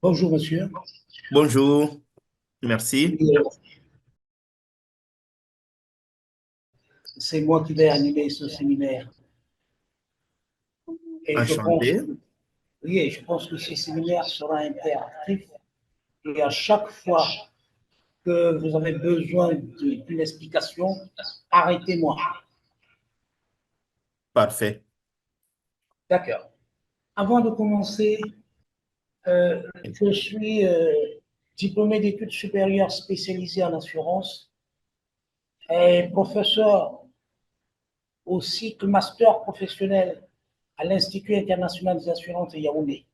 Bonjour, monsieur. Bonjour, merci. C'est moi qui vais animer ce séminaire. Et je pense, Enchanté. oui, je pense que ce séminaire sera interactif. Et à chaque fois que vous avez besoin d'une explication, arrêtez-moi. Parfait. D'accord. Avant de commencer, je suis diplômé d'études supérieures spécialisées en assurance et professeur au cycle master professionnel à l'Institut international des assurances de Yaoundé.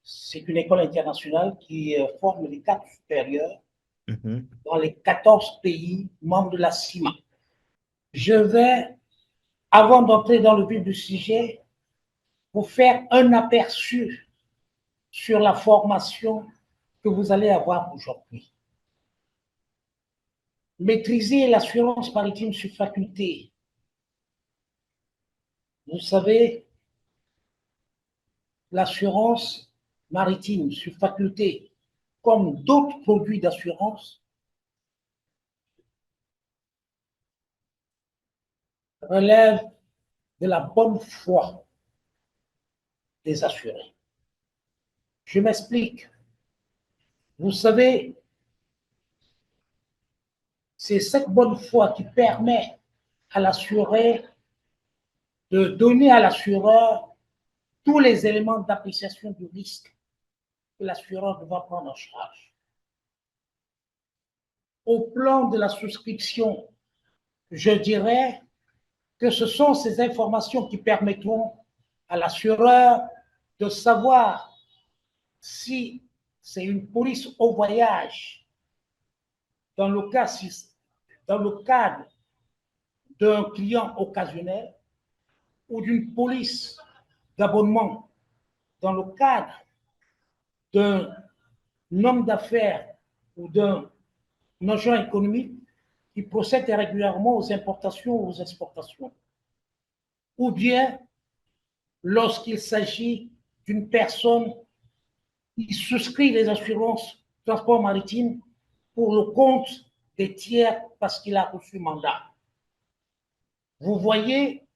C'est une école internationale qui forme les cadres supérieurs Mhm. dans les 14 pays membres de la CIMA. Je vais, avant d'entrer dans le vif du sujet, vous faire un aperçu sur la formation que vous allez avoir aujourd'hui. Maîtriser l'assurance maritime sur faculté. Vous savez, l'assurance maritime sur faculté, comme d'autres produits d'assurance, relève de la bonne foi des assurés. Je m'explique. Vous savez, c'est cette bonne foi qui permet à l'assuré de donner à l'assureur tous les éléments d'appréciation du risque que l'assureur doit prendre en charge. Au plan de la souscription, je dirais que ce sont ces informations qui permettront à l'assureur de savoir si c'est une police au voyage, dans le cadre d'un client occasionnel ou d'une police d'abonnement dans le cadre d'un homme d'affaires ou d'un agent économique qui procède régulièrement aux importations ou aux exportations, ou bien lorsqu'il s'agit d'une personne qui souscrit les assurances transport maritime pour le compte des tiers parce qu'il a reçu mandat. Vous voyez,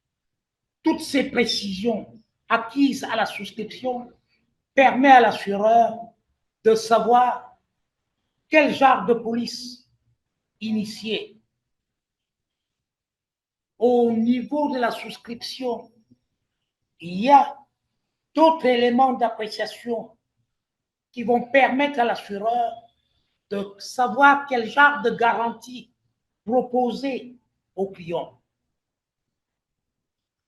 toutes ces précisions acquises à la souscription permettent à l'assureur de savoir quel genre de police initier. Au niveau de la souscription, il y a d'autres éléments d'appréciation qui vont permettre à l'assureur de savoir quel genre de garantie proposer au client.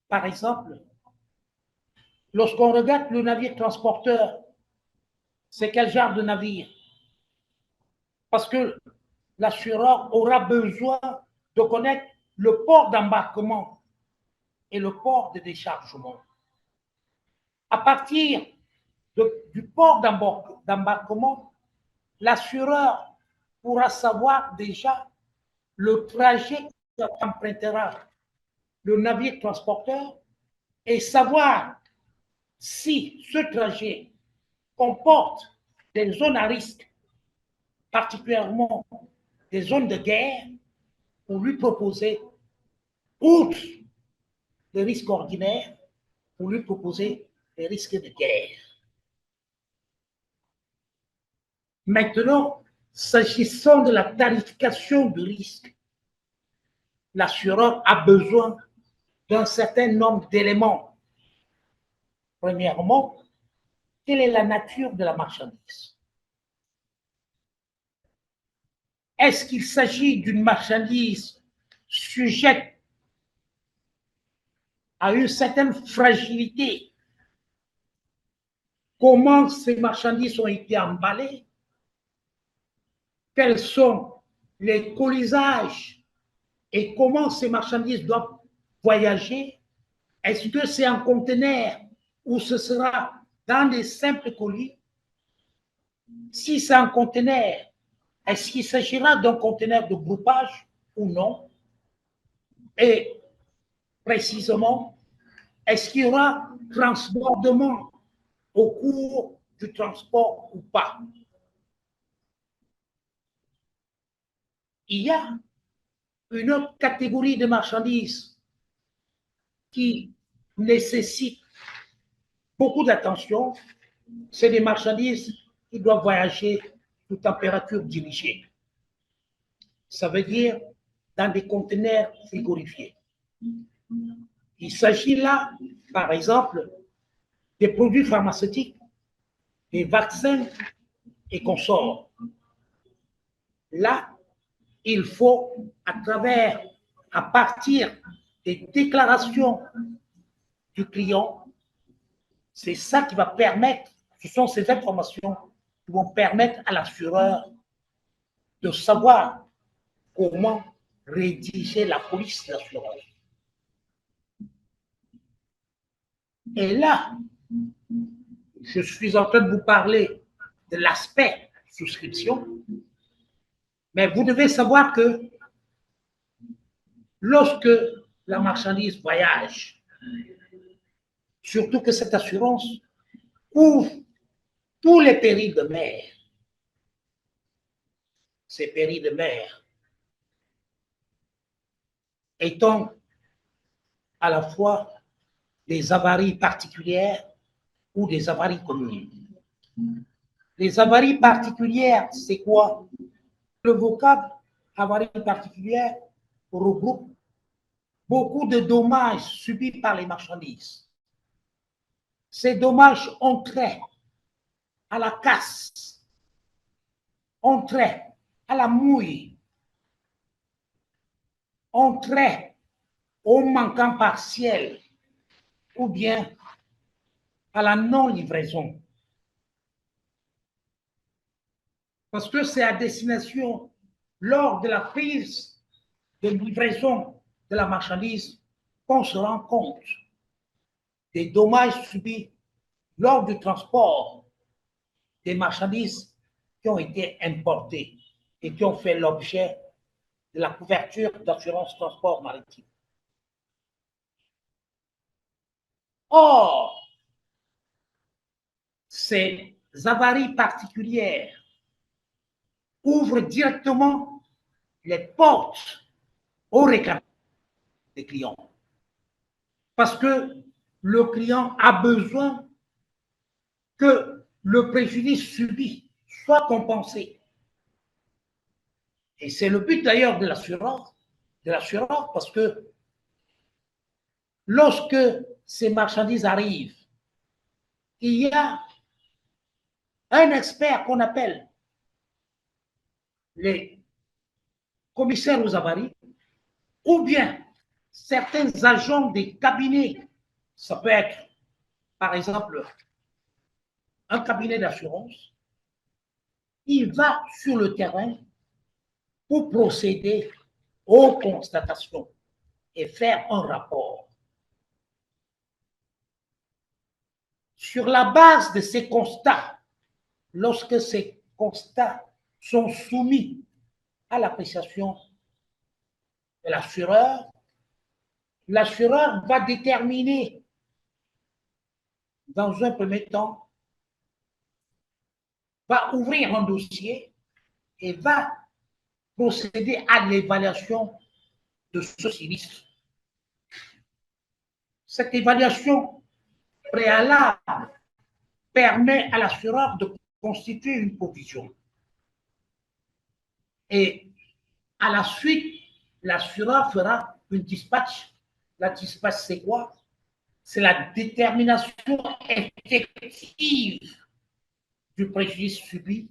Par exemple, lorsqu'on regarde le navire transporteur, c'est quel genre de navire? Parce que l'assureur aura besoin de connaître le port d'embarquement et le port de déchargement. À partir du port d'embarquement, l'assureur pourra savoir déjà le trajet qu'empruntera le navire transporteur et savoir si ce trajet comporte des zones à risque, particulièrement des zones de guerre, pour lui proposer, outre les risques ordinaires, pour lui proposer des risques de guerre. Maintenant, s'agissant de la tarification du risque, l'assureur a besoin d'un certain nombre d'éléments. Premièrement, quelle est la nature de la marchandise? Est-ce qu'il s'agit d'une marchandise sujette à une certaine fragilité? Comment ces marchandises ont été emballées? Quels sont les colisages et comment ces marchandises doivent voyager? Est-ce que c'est en conteneur ou ce sera dans des simples colis? Si c'est un conteneur, est-ce qu'il s'agira d'un conteneur de groupage ou non? Et précisément, est-ce qu'il y aura transbordement au cours du transport ou pas. Il y a une autre catégorie de marchandises qui nécessite beaucoup d'attention, c'est des marchandises qui doivent voyager sous température dirigée. Ça veut dire dans des conteneurs frigorifiés. Il s'agit là, par exemple, des produits pharmaceutiques, des vaccins et consorts. Là, il faut, à partir des déclarations du client, c'est ça qui va permettre, ce sont ces informations qui vont permettre à l'assureur de savoir comment rédiger la police d'assurance. Et là, je suis en train de vous parler de l'aspect souscription, mais vous devez savoir que lorsque la marchandise voyage, surtout que cette assurance couvre tous les périls de mer, ces périls de mer étant à la fois des avaries particulières ou des avaries communes. Les avaries particulières, c'est quoi? Le vocable avarie particulière regroupe beaucoup de dommages subis par les marchandises. Ces dommages ont trait à la casse, ont trait à la mouille, ont trait au manquant partiel ou bien à la non-livraison. Parce que c'est à destination, lors de la prise de livraison de la marchandise, qu'on se rend compte des dommages subis lors du transport des marchandises qui ont été importées et qui ont fait l'objet de la couverture d'assurance transport maritime. Or, ces avaries particulières ouvrent directement les portes aux réclamations des clients. Parce que le client a besoin que le préjudice subi soit compensé. Et c'est le but d'ailleurs de l'assureur, parce que lorsque ces marchandises arrivent, il y a un expert qu'on appelle les commissaires aux avaries, ou bien certains agents des cabinets. Ça peut être, par exemple, un cabinet d'assurance. Il va sur le terrain pour procéder aux constatations et faire un rapport. Sur la base de ces constats, lorsque ces constats sont soumis à l'appréciation de l'assureur, l'assureur va déterminer dans un premier temps, va ouvrir un dossier et va procéder à l'évaluation de ce sinistre. Cette évaluation préalable permet à l'assureur de constituer une provision. Et à la suite, l'assureur fera une dispatch. La dispatch, c'est quoi? C'est la détermination effective du préjudice subi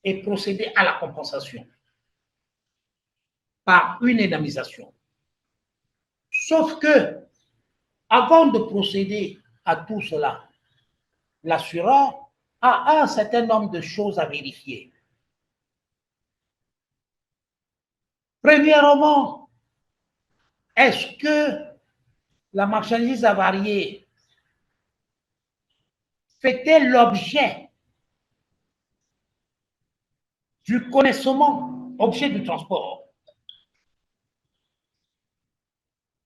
et procéder à la compensation par une indemnisation. Sauf que, avant de procéder à tout cela, l'assureur a un certain nombre de choses à vérifier. Premièrement, est-ce que la marchandise avariée fait-elle l'objet du connaissement, objet du transport?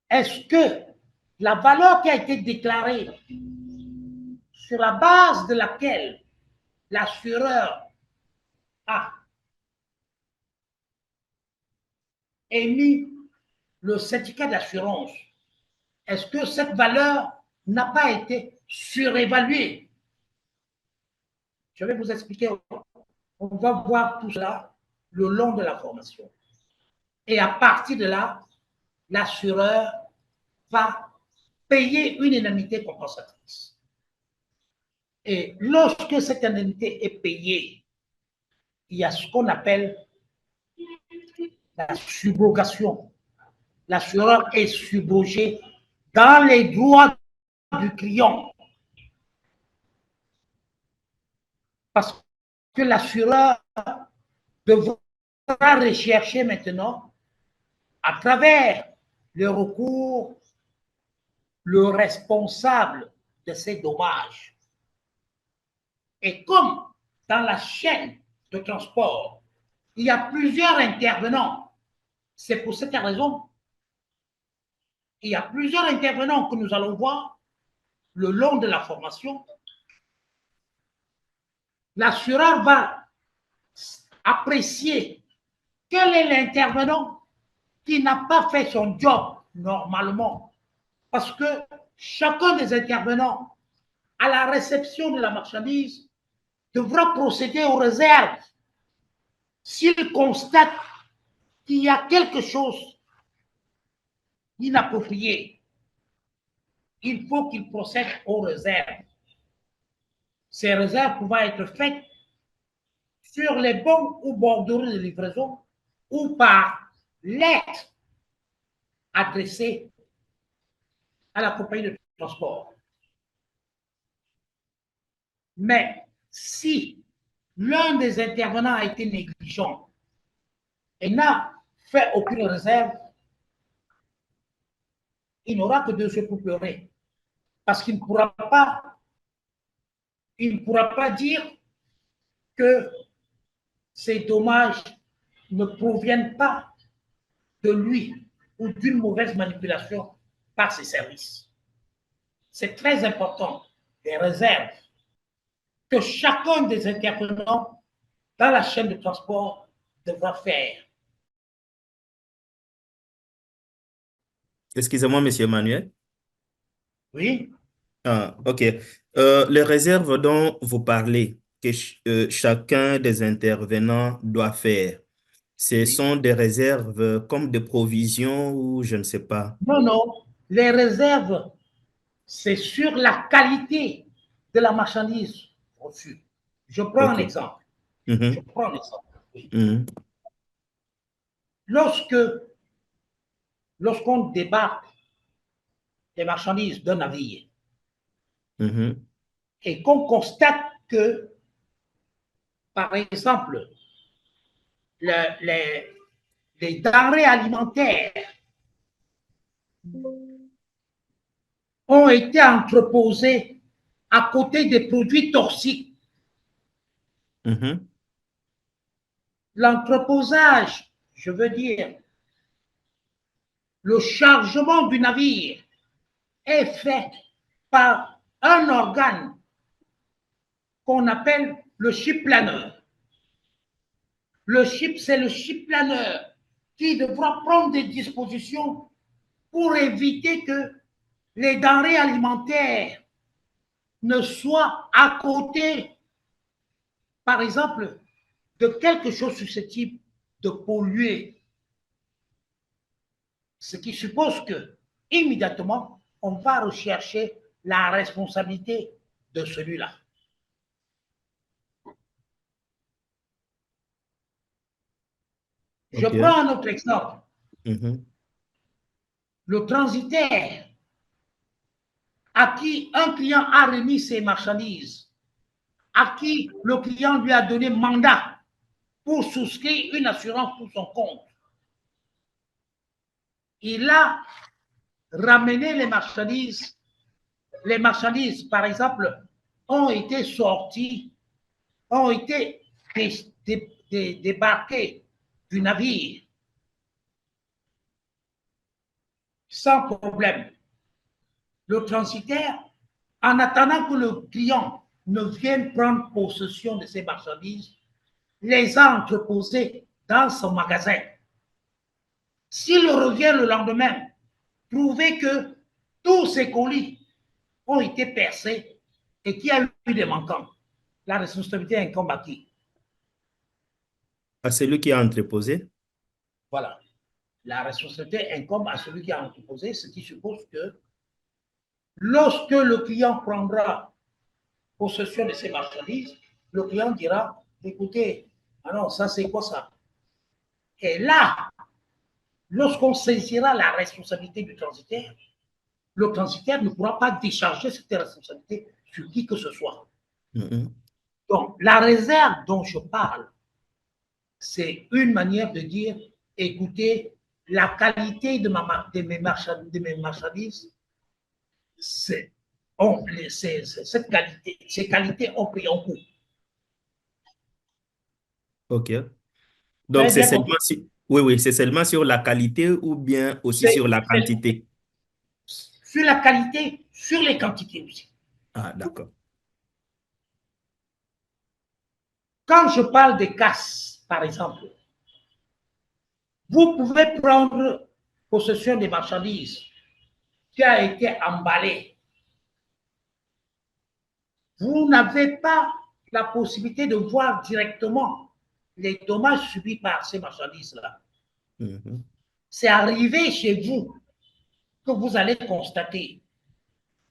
Est-ce que la valeur qui a été déclarée sur la base de laquelle l'assureur a émis le certificat d'assurance, est-ce que cette valeur n'a pas été surévaluée? Je vais vous expliquer. On va voir tout cela le long de la formation. Et à partir de là, l'assureur va payer une indemnité compensatrice. Et lorsque cette indemnité est payée, il y a ce qu'on appelle la subrogation. L'assureur est subrogé dans les droits du client. Parce que l'assureur devra rechercher maintenant, à travers le recours, le responsable de ces dommages. Et comme dans la chaîne de transport, il y a plusieurs intervenants, c'est pour cette raison, il y a plusieurs intervenants que nous allons voir le long de la formation. L'assureur va apprécier quel est l'intervenant qui n'a pas fait son job normalement. Parce que chacun des intervenants, à la réception de la marchandise, devra procéder aux réserves s'il constate qu'il y a quelque chose d'inapproprié. Il faut qu'il procède aux réserves. Ces réserves pouvant être faites sur les bons ou borderies de livraison ou par lettre adressée à la compagnie de transport. Mais si l'un des intervenants a été négligent et n'a fait aucune réserve, il n'aura que deux yeux pour pleurer. Parce qu'il ne pourra pas dire que ces dommages ne proviennent pas de lui ou d'une mauvaise manipulation par ses services. C'est très important, les réserves que chacun des intervenants dans la chaîne de transport devra faire. Excusez-moi, Monsieur Emmanuel. Oui. Ah, OK. Les réserves dont vous parlez, que chacun des intervenants doit faire, ce Oui. sont des réserves comme des provisions ou je ne sais pas. Non, non. Les réserves, c'est sur la qualité de la marchandise reçue. Je prends un OK. exemple. Je Mhm, prends un exemple. Oui. mhm, Lorsqu'on débarque les marchandises d'un navire mhm, et qu'on constate que, par exemple, le- les, les denrées alimentaires ont été entreposées à côté des produits toxiques. mhm, L'entreposage, je veux dire, le chargement du navire est fait par un organe qu'on appelle le ship planner. C'est le ship planner qui devra prendre des dispositions pour éviter que les denrées alimentaires ne soient à côté, par exemple, de quelque chose susceptible de polluer. Ce qui suppose que, immédiatement, on va rechercher la responsabilité de celui-là. Je OK. prends un autre exemple. Mhm, Le transitaire à qui un client a remis ses marchandises, à qui le client lui a donné mandat pour souscrire une assurance pour son compte. Il a ramené les marchandises. Les marchandises, par exemple, ont été sorties, ont été débarquées du navire sans problème. Le transitaire en attendant que le client ne vienne prendre possession de ses marchandises, les a entreposées dans son magasin. S'il revient le lendemain, trouver que tous ces colis ont été percés et qu'il y a eu des manquants, la responsabilité incombe à qui? À celui qui a entreposé? Voilà. La responsabilité incombe à celui qui a entreposé, ce qui suppose que lorsque le client prendra possession de ses marchandises, le client dira, écoutez, ah non, ça c'est quoi ça? Et là, lorsqu'on saisira la responsabilité du transitaire, le transitaire ne pourra pas décharger cette responsabilité sur qui que ce soit. Donc, la réserve dont je parle, c'est une manière de dire, écoutez, la qualité de mes marchandises, cette qualité, ces qualités ont pris un coup. OK. Donc, c'est seulement oui, oui, c'est seulement sur la qualité ou bien aussi sur la quantité? Sur la qualité, sur les quantités aussi. Ah, d'accord. Quand je parle de casse, par exemple, vous pouvez prendre possession des marchandises qui a été emballée. Vous n'avez pas la possibilité de voir directement les dommages subis par ces marchandises-là. C'est arrivé chez vous que vous allez constater.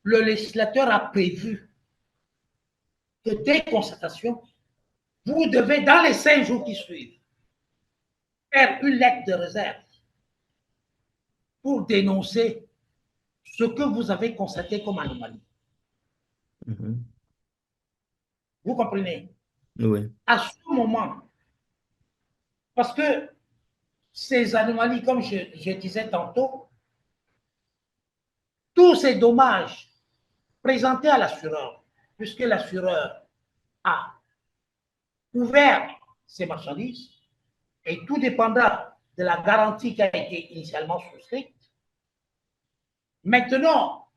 Le législateur a prévu que dès constatation, vous devez, dans les 5 jours qui suivent, faire une lettre de réserve pour dénoncer ce que vous avez constaté comme anomalie. Vous comprenez? Oui. À ce moment, parce que ces anomalies, comme je disais tantôt, tous ces dommages présentés à l'assureur, puisque l'assureur a ouvert ses marchandises, et tout dépendra de la garantie qui a été initialement souscrite. Maintenant,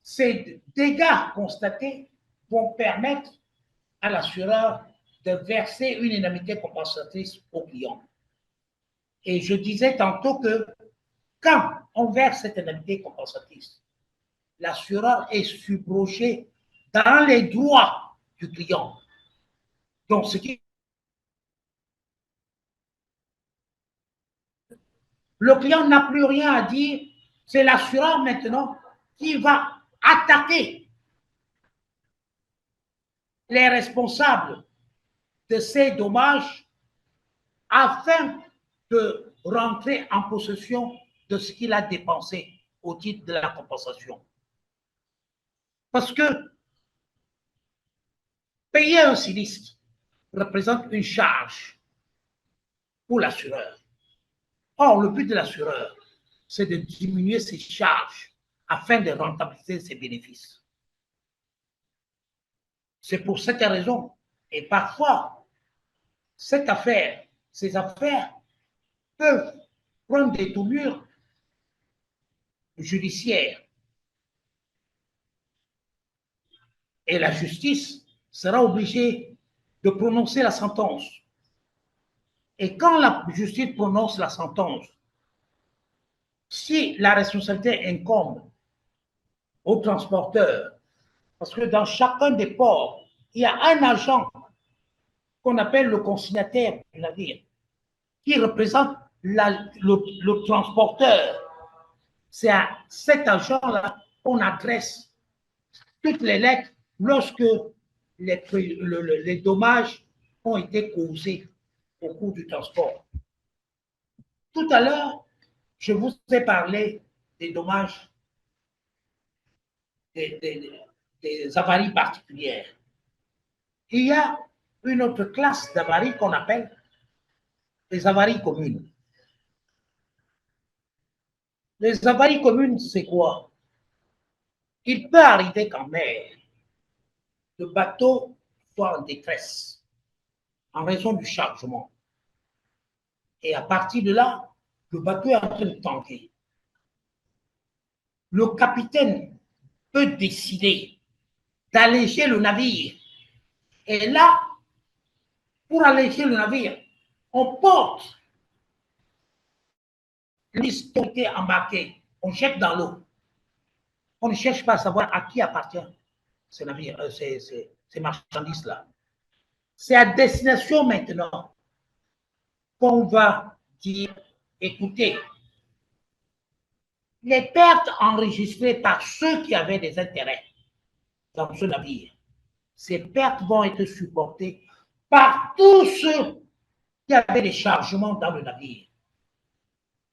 ces dégâts constatés vont permettre à l'assureur de verser une indemnité compensatrice au client. Et je disais tantôt que quand on verse cette indemnité compensatrice, l'assureur est subrogé dans les droits du client. Donc, ce qui le client n'a plus rien à dire, c'est l'assureur maintenant qui va attaquer les responsables de ces dommages afin de rentrer en possession de ce qu'il a dépensé au titre de la compensation. Parce que payer un sinistre représente une charge pour l'assureur. Or, le but de l'assureur, c'est de diminuer ses charges afin de rentabiliser ses bénéfices. C'est pour cette raison. Et parfois, ces affaires peuvent prendre des tournures judiciaires. Et la justice sera obligée de prononcer la sentence. Et quand la justice prononce la sentence, si la responsabilité incombe au transporteur, parce que dans chacun des ports, il y a un agent qu'on appelle le consignataire du navire, qui représente le transporteur. C'est à cet agent-là qu'on adresse toutes les lettres lorsque les dommages ont été causés au cours du transport. Tout à l'heure, je vous ai parlé des dommages, des avaries particulières. Il y a une autre classe d'avaries qu'on appelle les avaries communes. Les avaries communes, c'est quoi? Il peut arriver qu'en mer, le bateau soit en détresse en raison du chargement. Et à partir de là, le bateau est en train de tanker. Le capitaine peut décider d'alléger le navire. Et là, pour alléger le navire, on porte l'historique embarqué, on jette dans l'eau. On ne cherche pas à savoir à qui appartient ce navire, ces marchandises-là. C'est à destination maintenant qu'on va dire, écoutez, les pertes enregistrées par ceux qui avaient des intérêts dans ce navire, ces pertes vont être supportées par tous ceux qui avaient des chargements dans le navire.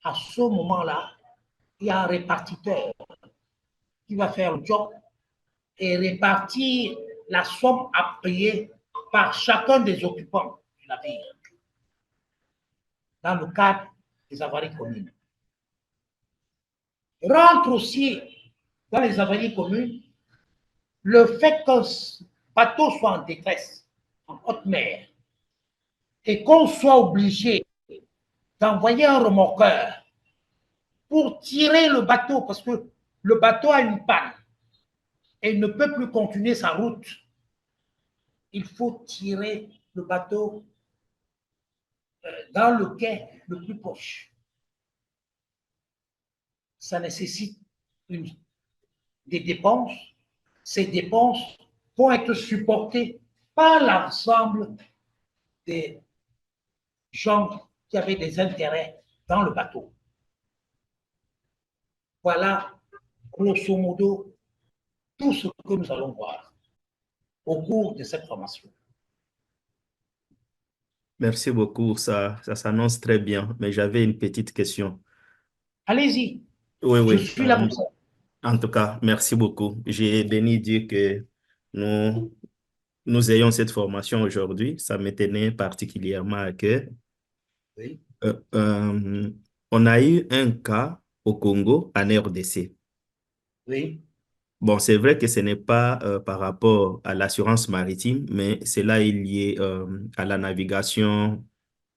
À ce moment-là, il y a un répartiteur qui va faire le job et répartir la somme à payer par chacun des occupants du navire dans le cadre des avaries communes. Rentre aussi dans les avaries communes le fait qu'un bateau soit en détresse, en haute mer, et qu'on soit obligé d'envoyer un remorqueur pour tirer le bateau parce que le bateau a une panne et il ne peut plus continuer sa route. Il faut tirer le bateau dans le quai le plus proche. Ça nécessite des dépenses. Ces dépenses vont être supportées par l'ensemble des gens qui avaient des intérêts dans le bateau. Voilà, grosso modo, tout ce que nous allons voir au cours de cette formation. Merci beaucoup, ça s'annonce très bien, mais j'avais une petite question. Allez-y, Oui, je oui. suis là pour ça. En tout cas, merci beaucoup. J'ai béni Dieu que nous, nous ayons cette formation aujourd'hui. Ça me tenait particulièrement à cœur. Oui, Euh, euh, on a eu un cas au Congo, en RDC. oui, Bon, c'est vrai que ce n'est pas par rapport à l'assurance maritime, mais cela est lié à la navigation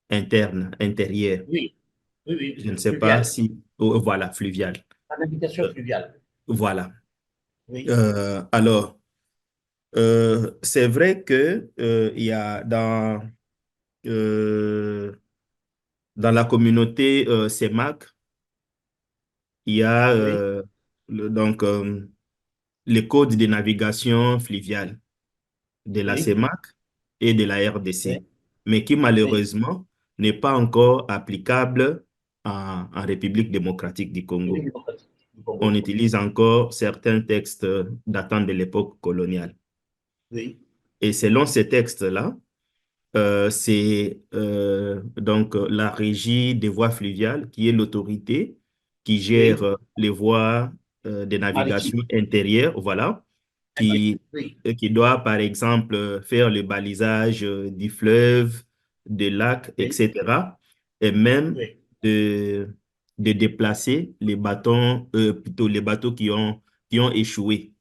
interne, intérieure. oui, oui, Je ne oui, sais pas fluvial, si... oh, voilà, fluviale. la navigation Euh, fluviale. voilà. Oui, Alors, c'est vrai que il y a euh, dans la communauté CEMAC, il y a oui, donc les codes de navigation fluviale de la oui, CEMAC et de la oui, RDC, mais qui oui. malheureusement n'est pas encore applicable en République démocratique du Congo. République démocratique du On Congo. utilise encore certains textes datant de l'époque coloniale. Oui, Et selon ces textes-là, c'est donc la régie des voies fluviales qui est l'autorité qui gère oui, les voies de maritime. navigation intérieure, voilà, Oui, qui, oui, qui doit par exemple faire le balisage du fleuve, des lacs, oui, etc. Et même oui, de, de déplacer les bâtons, plutôt les bateaux qui ont échoué,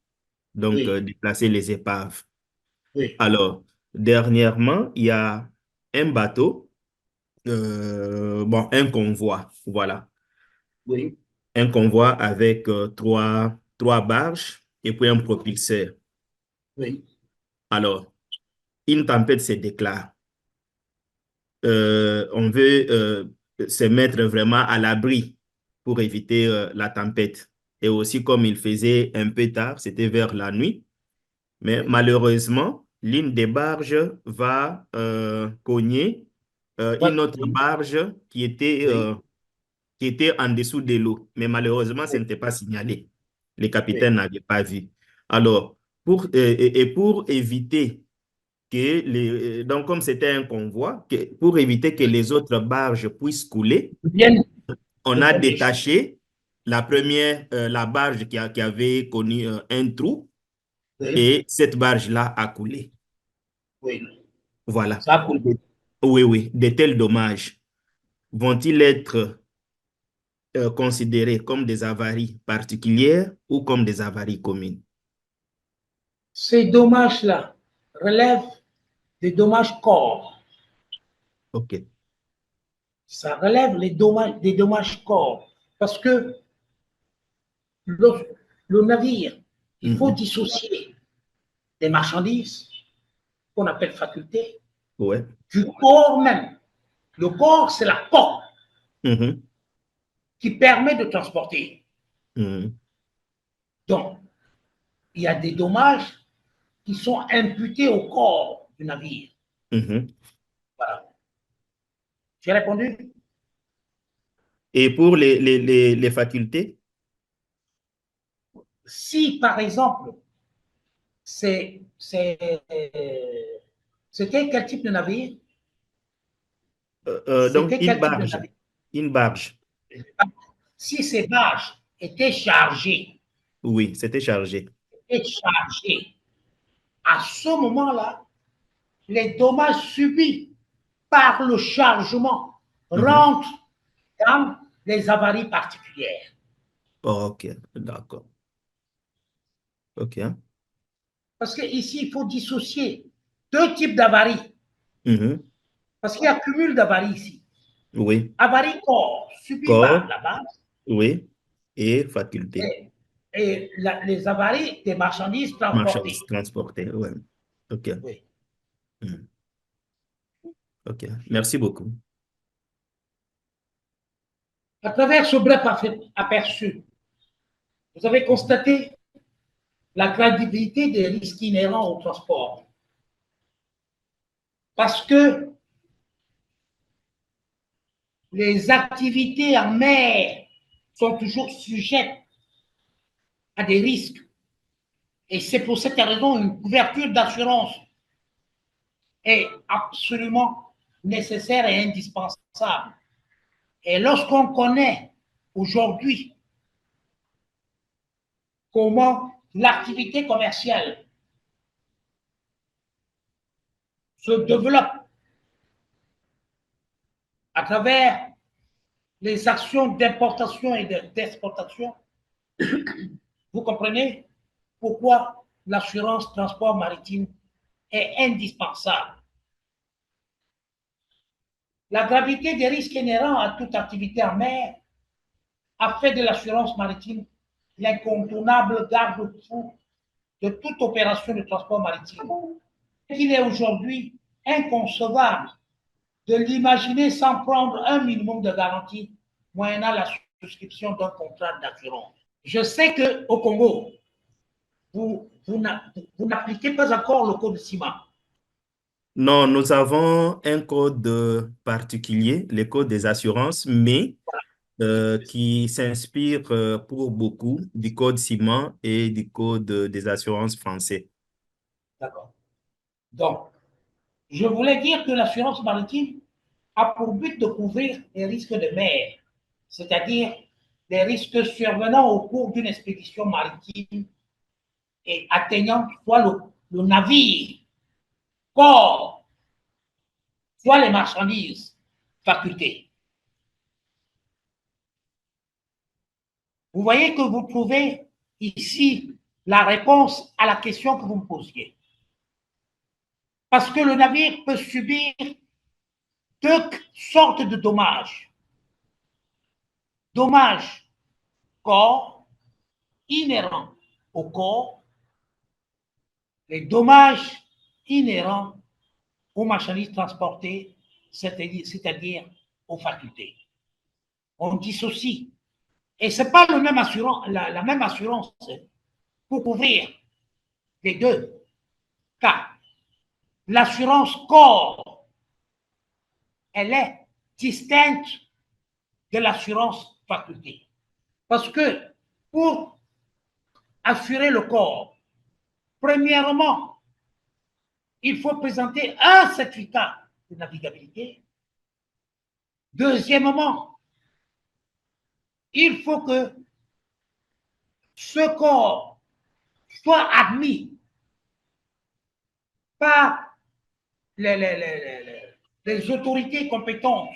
donc oui, déplacer les épaves. oui, Alors, dernièrement, il y a un bateau, bon, un convoi, voilà. oui, Un convoi avec trois barges et puis un propulseur. oui, Alors, une tempête se déclare. On veut se mettre vraiment à l'abri pour éviter la tempête. Et aussi, comme il faisait un peu tard, c'était vers la nuit, mais oui. malheureusement, l'une des barges va cogner une autre Oui, barge oui, qui était en dessous de l'eau. Mais malheureusement, ce oui, n'était pas signalé. Les capitaines oui. n'avaient pas vu. Alors, pour éviter que donc comme c'était un convoi, pour éviter que les autres barges puissent couler, Viennent on de a tomber. détaché la première, la barge qui avait connu un trou, Oui, et cette barge-là a coulé. oui. Voilà. Ça a coulé. Oui, oui. De tels dommages vont-ils être considérés comme des avaries particulières ou comme des avaries communes? Ces dommages-là relèvent des dommages corps. OK. Ça relève des dommages corps. Parce que le, le navire, Il faut dissocier les marchandises, qu'on appelle facultés, Ouais. du corps même. Le corps, c'est la porte qui permet de transporter. Donc, il y a des dommages qui sont imputés au corps du navire. Voilà. J'ai répondu? Et pour les facultés? Si, par exemple, c'était quel type de navire? Donc, C'était quel type de navire? Une barge. Si ces barges étaient chargées, Oui, c'était chargé. à ce moment-là, les dommages subis par le chargement rentrent dans les avaries particulières. Ok, d'accord. Ok. Parce qu'ici, il faut dissocier deux types d'avaries. Parce qu'il y a cumul d'avaries ici. Oui. Avarie corps subie par Corps, la base oui. Et faculté. et les avaries des marchandises Marchandises transportées. transportées, oui. Ok. Oui. Ok. Merci beaucoup. À travers ce bref aperçu, vous avez constaté la crédibilité des risques inhérents au transport. Parce que les activités en mer sont toujours sujettes à des risques. Et c'est pour cette raison une couverture d'assurance est absolument nécessaire et indispensable. Et lorsqu'on connaît aujourd'hui comment l'activité commerciale se développe à travers les actions d'importation et d'exportation, vous comprenez pourquoi l'assurance transport maritime est indispensable. La gravité des risques inhérents à toute activité en mer a fait de l'assurance maritime l'incontournable garde-fou de toute opération de transport maritime. Il est aujourd'hui inconcevable de l'imaginer sans prendre un minimum de garantie moyennant la souscription d'un contrat d'assurance. Je sais qu'au Congo, vous n'appliquez pas encore le code ciment. Non, nous avons un code particulier, le code des assurances, mais qui s'inspire pour beaucoup du code ciment et du code des assurances français. D'accord. Donc, je voulais dire que l'assurance maritime a pour but de couvrir les risques de mer, c'est-à-dire les risques survenant au cours d'une expédition maritime et atteignant soit le navire, port, soit les marchandises, facultés. Vous voyez que vous trouvez ici la réponse à la question que vous me posiez. Parce que le navire peut subir deux sortes de dommages. Dommages corps, inhérents au corps, les dommages inhérents aux marchandises transportées, c'est-à-dire aux facultés. On dissocie. Et ce n'est pas le même la même assurance pour couvrir les deux cas. L'assurance corps, elle est distincte de l'assurance faculté. Parce que pour assurer le corps, premièrement, il faut présenter un certificat de navigabilité. Deuxièmement, il faut que ce corps soit admis par les autorités compétentes.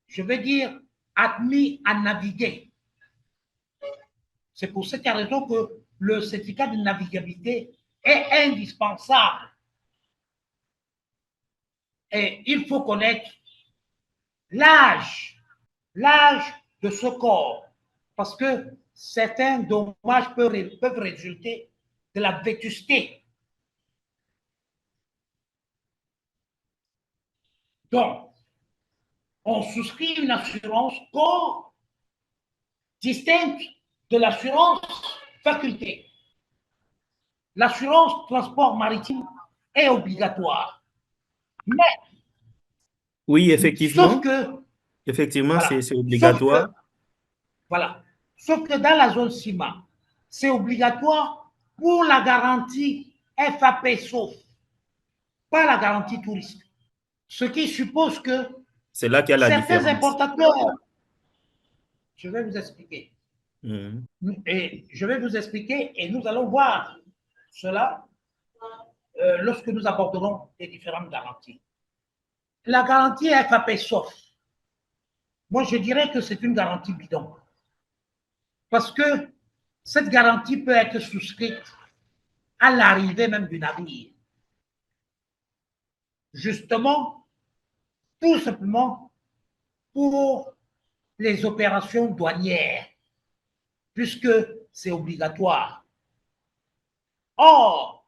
Je veux dire, admis à naviguer. C'est pour cette raison que le certificat de navigabilité est indispensable. Et il faut connaître l'âge de ce corps. Parce que certains dommages peuvent résulter de la vétusté. Donc, on souscrit une assurance corps distincte de l'assurance faculté. L'assurance transport maritime est obligatoire. Mais, Oui, sauf effectivement. que, Effectivement, voilà, c'est sauf que, obligatoire. voilà, sauf que dans la zone CIMA, c'est obligatoire pour la garantie FAP sauf, pas la garantie touriste. Ce qui suppose que C'est là qu'il y a la certains différence. importateurs, je vais vous expliquer, Mhm. et je vais vous expliquer et nous allons voir cela lorsque nous aborderons les différentes garanties. La garantie FAP sauf, moi je dirais que c'est une garantie bidon. Parce que cette garantie peut être souscrite à l'arrivée même du navire. Justement, tout simplement pour les opérations douanières, puisque c'est obligatoire. Or,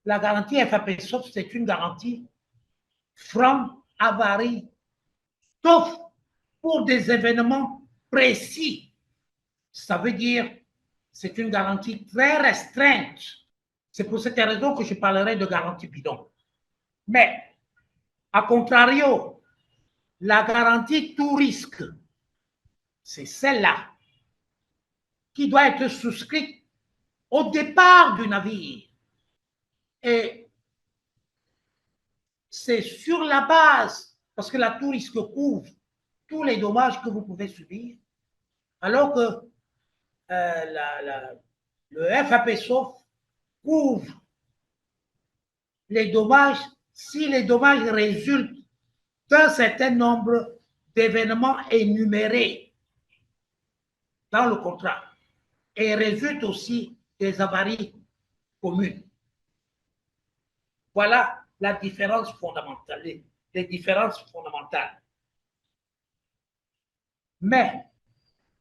la garantie FAP sauf, c'est une garantie franc avarie, sauf pour des événements précis. Ça veut dire c'est une garantie très restreinte. C'est pour cette raison que je parlerai de garantie bidon. Mais, à contrario, la garantie tout risque, c'est celle-là qui doit être souscrite au départ du navire. Et c'est sur la base, parce que la tout risque couvre tous les dommages que vous pouvez subir, alors que le FAP sauf couvre les dommages si les dommages résultent d'un certain nombre d'événements énumérés dans le contrat et résultent aussi des avaries communes. Voilà la différence fondamentale, les différences fondamentales. Mais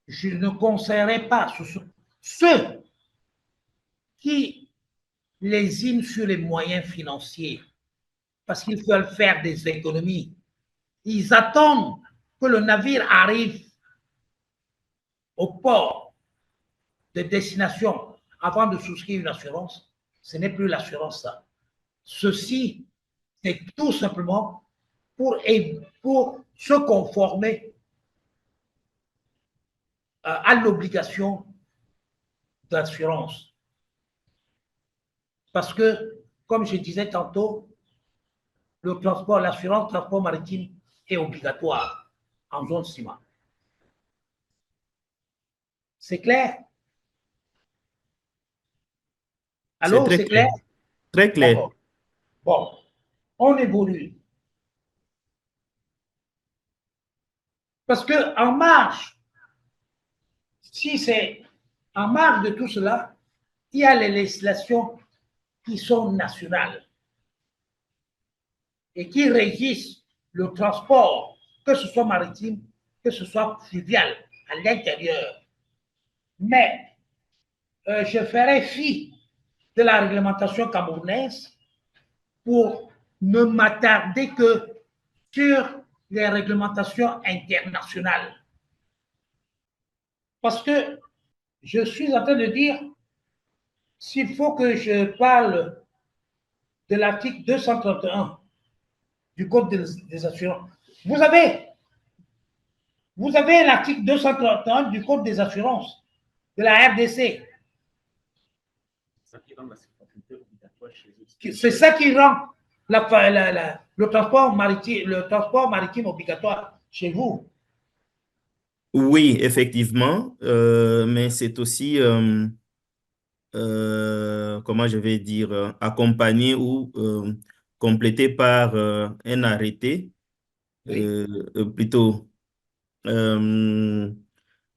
je ne conseillerais pas ceux qui lésinent sur les moyens financiers parce qu'ils veulent faire des économies. Ils attendent que le navire arrive au port de destination avant de souscrire une assurance. Ce n'est plus l'assurance, ça. Ceci, c'est tout simplement pour se conformer à l'obligation d'assurance. Parce que, comme je disais tantôt, le transport, l'assurance transport maritime est obligatoire en zone ciment. C'est clair? C'est Allô, très c'est clair. clair? Très clair. D'accord. Bon, on évolue. Parce que en marge, si c'est en marge de tout cela, il y a les législations qui sont nationales et qui régissent le transport, que ce soit maritime, que ce soit fluvial, à l'intérieur. Mais je ferai fi de la réglementation camerounaise pour ne m'attarder que sur les réglementations internationales. Parce que je suis en train de dire, s'il faut que je parle de l'article 231 du Code des assurances, vous avez, vous avez l'article 231 du Code des assurances de la RDC. C'est ça qui rend le transport maritime obligatoire chez vous. Oui, effectivement, mais c'est aussi, comment je vais dire, accompagné ou complété par un arrêté, Oui. plutôt. euh,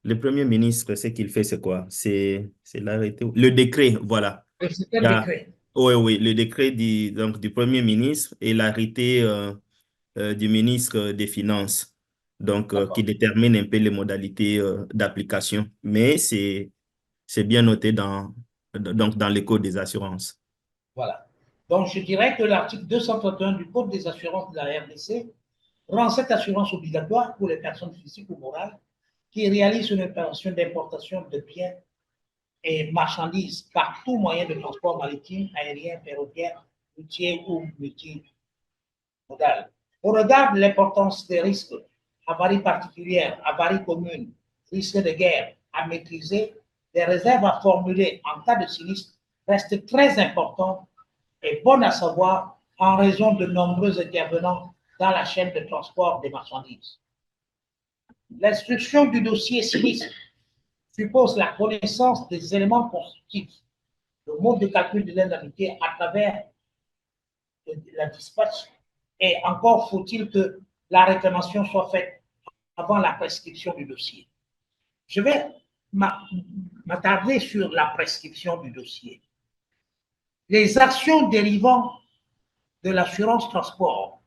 le Premier ministre, ce qu'il fait, c'est quoi? C'est l'arrêté, le décret, voilà. C'est Il un y a, décret. oui, oui, le décret donc, du Premier ministre et l'arrêté du ministre des Finances. donc qui D'accord. détermine un peu les modalités d'application. Mais c'est bien noté donc dans les codes des assurances. Voilà. Donc, je dirais que l'article 231 du Code des assurances de la RDC rend cette assurance obligatoire pour les personnes physiques ou morales qui réalisent une opération d'importation de biens et marchandises par tout moyen de transport maritime, aérien, ferroviaire, routier ou multimodal. Au regard de l'importance des risques, avaries particulières, avaries communes, risques de guerre à maîtriser, les réserves à formuler en cas de sinistre restent très importantes et bonnes à savoir en raison de nombreux intervenants dans la chaîne de transport des marchandises. L'instruction du dossier sinistre suppose la connaissance des éléments constitutifs, le mode de calcul de l'indemnité à travers la dispatch, et encore faut-il que la réclamation soit faite avant la prescription du dossier. Je vais m'attarder sur la prescription du dossier. Les actions dérivant de l'assurance transport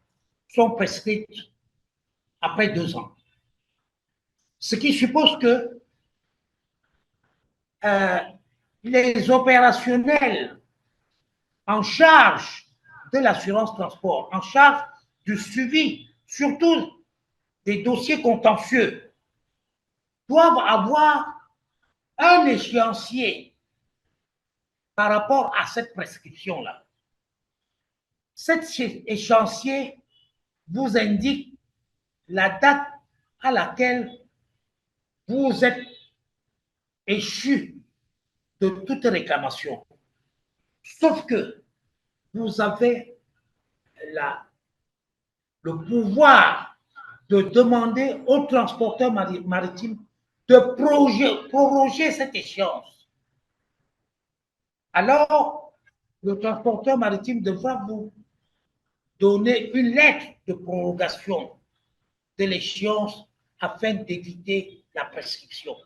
sont prescrites après 2 ans. Ce qui suppose que les opérationnels en charge de l'assurance transport, en charge du suivi, surtout des dossiers contentieux, doivent avoir un échéancier par rapport à cette prescription-là. Cet échéancier vous indique la date à laquelle vous êtes échu de toute réclamation. Sauf que vous avez le pouvoir de demander au transporteur maritime de proroger cette échéance. Alors, le transporteur maritime devra vous donner une lettre de prorogation de l'échéance afin d'éviter la prescription.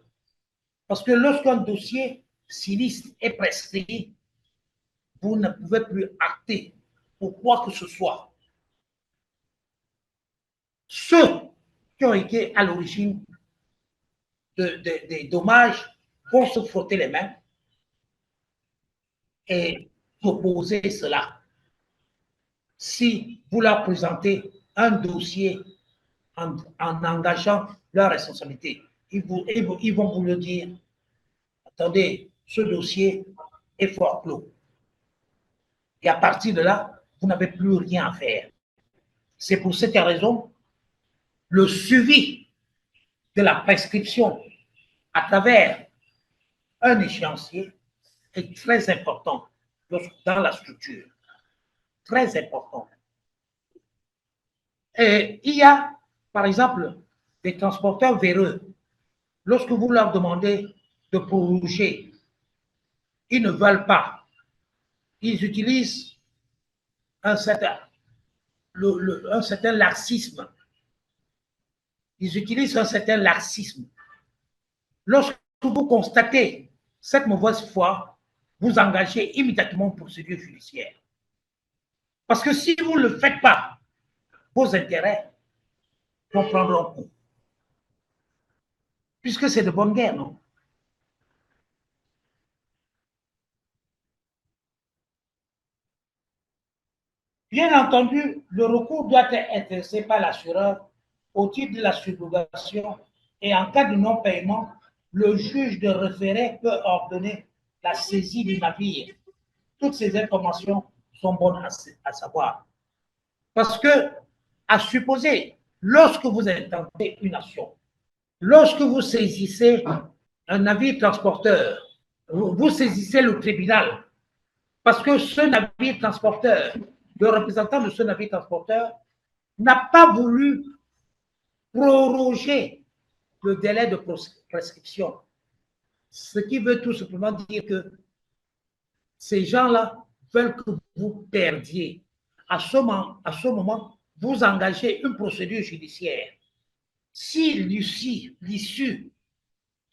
Parce que lorsqu'un dossier sinistre est prescrit, vous ne pouvez plus acter pour quoi que ce soit. Ceux qui ont été à l'origine des dommages vont se frotter les mains et proposer cela. Si vous leur présentez un dossier en engageant leur responsabilité, ils vont vous le dire, attendez, ce dossier est fort clos. Et à partir de là, vous n'avez plus rien à faire. C'est pour cette raison, le suivi de la prescription à travers un échéancier est très important dans la structure. Très important. Et il y a, par exemple, des transporteurs véreux. Lorsque vous leur demandez de proroger, ils ne veulent pas. Ils utilisent un certain, un certain laxisme. Ils utilisent un certain laxisme. Lorsque vous constatez cette mauvaise foi, vous engagez immédiatement une procédure judiciaire. Parce que si vous ne le faites pas, vos intérêts vont prendre un coup. Puisque c'est de bonne guerre, non? Bien entendu, le recours doit être intéressé par l'assureur au titre de la subrogation et en cas de non-paiement, le juge de référé peut ordonner la saisie du navire. Toutes ces informations sont bonnes à savoir. Parce que, à supposer, lorsque vous intentez une action, lorsque vous saisissez un navire transporteur, vous saisissez le tribunal, parce que ce navire transporteur, le représentant de ce navire transporteur, n'a pas voulu proroger le délai de prescription. Ce qui veut tout simplement dire que ces gens-là veulent que vous perdiez. À ce moment, vous engagez une procédure judiciaire. Si l'issue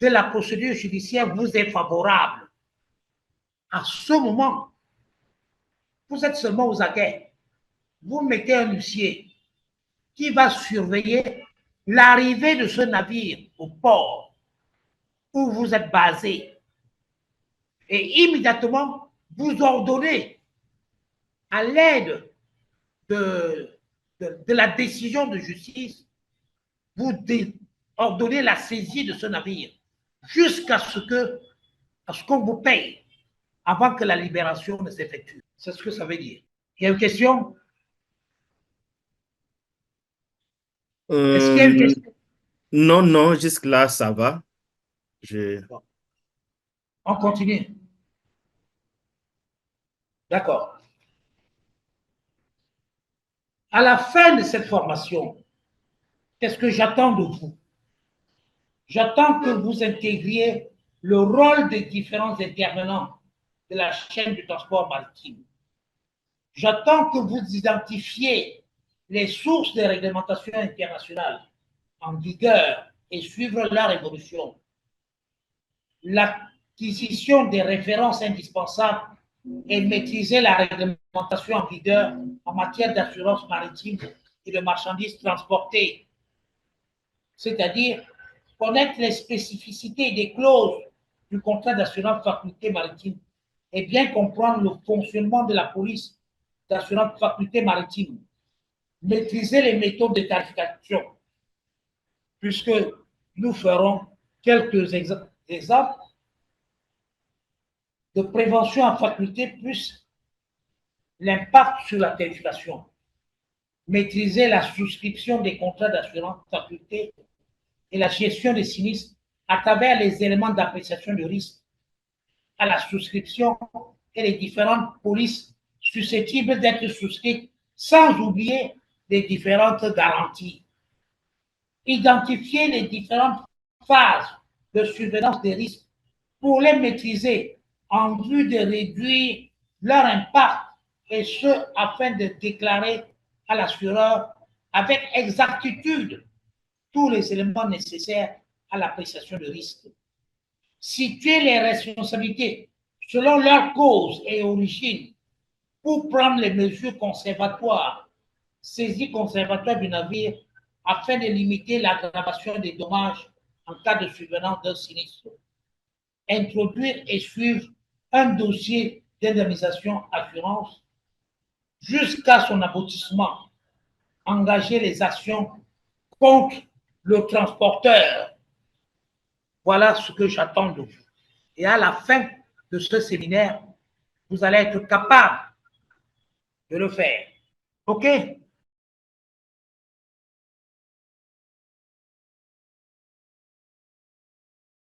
de la procédure judiciaire vous est favorable, à ce moment, vous êtes seulement aux aguets. Vous mettez un huissier qui va surveiller l'arrivée de ce navire au port où vous êtes basé et immédiatement vous ordonnez à l'aide de la décision de justice, vous ordonnez la saisie de ce navire jusqu'à ce qu'on vous paye avant que la libération ne s'effectue. C'est ce que ça veut dire. Il y a une question? Est-ce qu'il y a une question? Non, non, jusque-là, ça va. Bon. On continue. D'accord. À la fin de cette formation, qu'est-ce que j'attends de vous? J'attends que vous intégriez le rôle des différents intervenants de la chaîne du transport maritime. J'attends que vous identifiez les sources des réglementations internationales en vigueur et suivre leur évolution. L'acquisition des références indispensables et maîtriser la réglementation en vigueur en matière d'assurance maritime et de marchandises transportées. C'est-à-dire connaître les spécificités des clauses du contrat d'assurance faculté maritime et bien comprendre le fonctionnement de la police d'assurance faculté maritime. Maîtriser les méthodes de tarification, puisque nous ferons quelques exemples de prévention en faculté plus l'impact sur la tarification. Maîtriser la souscription des contrats d'assurance faculté et la gestion des sinistres à travers les éléments d'appréciation de risque à la souscription et les différentes polices susceptibles d'être souscrites, sans oublier les différentes garanties. Identifier les différentes phases de surveillance des risques pour les maîtriser en vue de réduire leur impact et ce, afin de déclarer à l'assureur avec exactitude tous les éléments nécessaires à l'appréciation de risque. Situer les responsabilités selon leur cause et origine pour prendre les mesures conservatoires, saisie conservatoire du navire afin de limiter l'aggravation des dommages en cas de survenance d'un sinistre. Introduire et suivre un dossier d'indemnisation assurance jusqu'à son aboutissement. Engager les actions contre le transporteur. Voilà ce que j'attends de vous. Et à la fin de ce séminaire, vous allez être capable de le faire. OK?